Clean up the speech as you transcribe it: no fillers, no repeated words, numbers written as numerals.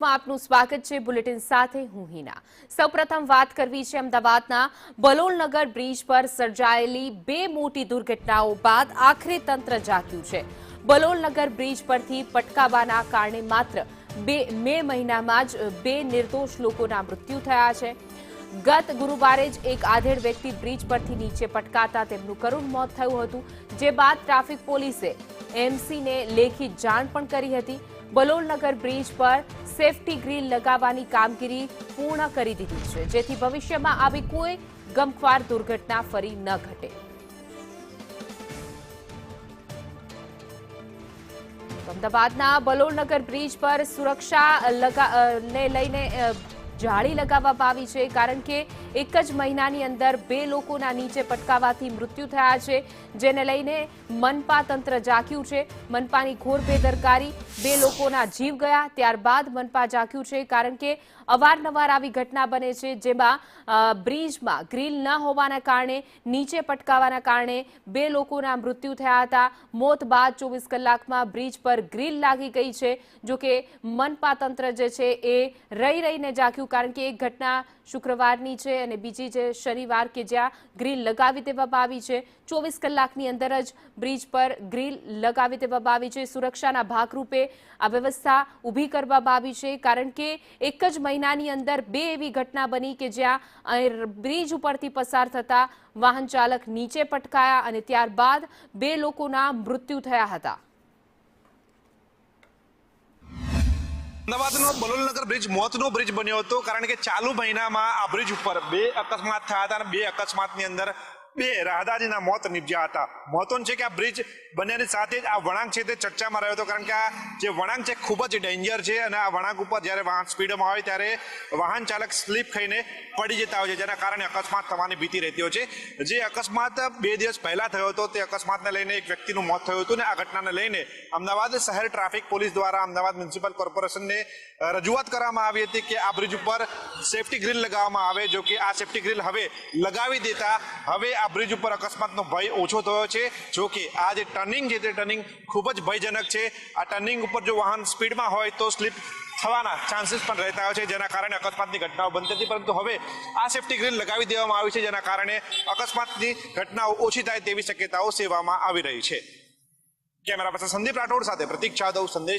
આપનું સ્વાગત છે બુલેટિન સાથે હું હિના। સૌપ્રથમ વાત કરવી છે અમદાવાદના બલોલનગર બ્રિજ પર સર્જાયેલી બે મોટી દુર્ઘટનાઓ બાદ આખરે તંત્ર જાગ્યું છે। બલોલનગર બ્રિજ પરથી પટકાવાના કારણે માત્ર મે મહિનામાં જ બે નિર્દોષ લોકોના મૃત્યુ થયા છે। ગત ગુરુવારે જ એક આધેડ વ્યક્તિ બ્રિજ પરથી નીચે પટકાતા તેમનું કરુણ મોત થયું હતું, જે બાદ ટ્રાફિક પોલીસે એમસીને લેખિત જાણ પણ કરી હતી। બલોલનગર બ્રિજ પર સેફટી ગ્રીલ લગાવવાની કામગીરી પૂર્ણ કરી દીધી છે, જેથી ભવિષ્યમાં આવી કોઈ ગમખ્વાર દુર્ઘટના ફરી ન ઘટે। અમદાવાદના બલોલનગર બ્રિજ પર સુરક્ષાને લઈને જાળી લગાવવામાં આવી છે, કારણ કે એક જ મહિનાની અંદર બે લોકોના નીચે પટકાવાથી મૃત્યુ થયા છે, જેને લઈને મનપા તંત્ર જાગ્યું છે। મનપાની ઘોર બેદરકારી, બે લોકોના જીવ ગયા, ત્યારબાદ મનપા જાગ્યું છે, કારણ કે અવારનવાર આવી ઘટના બને છે, જેમાં બ્રિજમાં ગ્રીલ ન હોવાના કારણે નીચે પટકાવાના કારણે બે લોકોના મૃત્યુ થયા હતા। મોત બાદ 24 કલાકમાં બ્રિજ પર ગ્રીલ લાગી ગઈ છે। જો કે મનપા તંત્ર જે છે એ રહીને જાગ્યું, કારણ કે એક ઘટના શુક્રવારની છે અને બીજી છે શનિવાર, કે જ્યાં ગ્રીલ લગાવી દેવામાં આવી છે। 24 કલાકની અંદર જ બ્રિજ પર ગ્રીલ લગાવી દેવામાં આવી છે। સુરક્ષાના ભાગરૂપે આ વ્યવસ્થા ઊભી કરવામાં આવી છે, કારણ કે એક જ મહિનાની અંદર બે એવી ઘટના બની કે જ્યાં બ્રિજ ઉપરથી પસાર થતા વાહન ચાલક નીચે પટકાયા અને ત્યારબાદ બે લોકોના મૃત્યુ થયા હતા। અમદાવાદનો બલોલનગર બ્રિજ મોતનો બ્રિજ બન્યો હતો, કારણ કે ચાલુ મહિનામાં આ બ્રિજ ઉપર બે અકસ્માત થયા હતા અને બે અકસ્માતની અંદર બે રાહદારીના મોત નીપજ્યા હતા। મહત્વનું છે કે આ બ્રિજ બન્યાની સાથે જ આ વળાંક છે તે ચર્ચામાં રહ્યો હતો, કારણ કે આ જે વળાંક છે ખૂબ જ ડેન્જર છે અને આ વળાંક ઉપર જ્યારે વાહન સ્પીડમાં આવે ત્યારે વાહન ચાલક સ્લીપ ખાઈને પડી જતા હોય છે, જેના કારણે અકસ્માત થવાની ભીતિ રહેતી હોય છે। જે અકસ્માત 2 દિવસ પહેલા થયો હતો તે અકસ્માતને લઈને એક વ્યક્તિનું મોત થયું હતું ને આ ઘટનાને લઈને અમદાવાદ શહેર ટ્રાફિક પોલીસ દ્વારા અમદાવાદ મ્યુનિસિપલ કોર્પોરેશનને રજૂઆત કરવામાં આવી હતી કે આ બ્રિજ ઉપર સેફટી ગ્રીલ લગાવવામાં આવે। જો કે આ સેફટી ગ્રીલ હવે લગાવી દેતા હવે આ બ્રિજ ઉપર અકસ્માતનો ભય ઓછો થયો છે। જો કે આ જે ટર્નિંગ છે તે ટર્નિંગ ખૂબ જ ભયજનક છે। આ ટર્નિંગ ઉપર જો વાહન સ્પીડમાં હોય તો સ્લીપ થવાના ચાન્સીસ પણ રહેતા હોય છે, જેના કારણે અકસ્માતની ઘટનાઓ બનતી હતી, પરંતુ હવે આ સેફટી ગ્રીલ લગાવી દેવામાં આવી છે, જેના કારણે અકસ્માતની ઘટનાઓ ઓછી થાય તેવી શક્યતાઓ સેવામાં આવી રહી છે। કેમેરા પર્સન સંદીપ રાઠોડ સાથે પ્રતીક જાદવ, સંદેશ।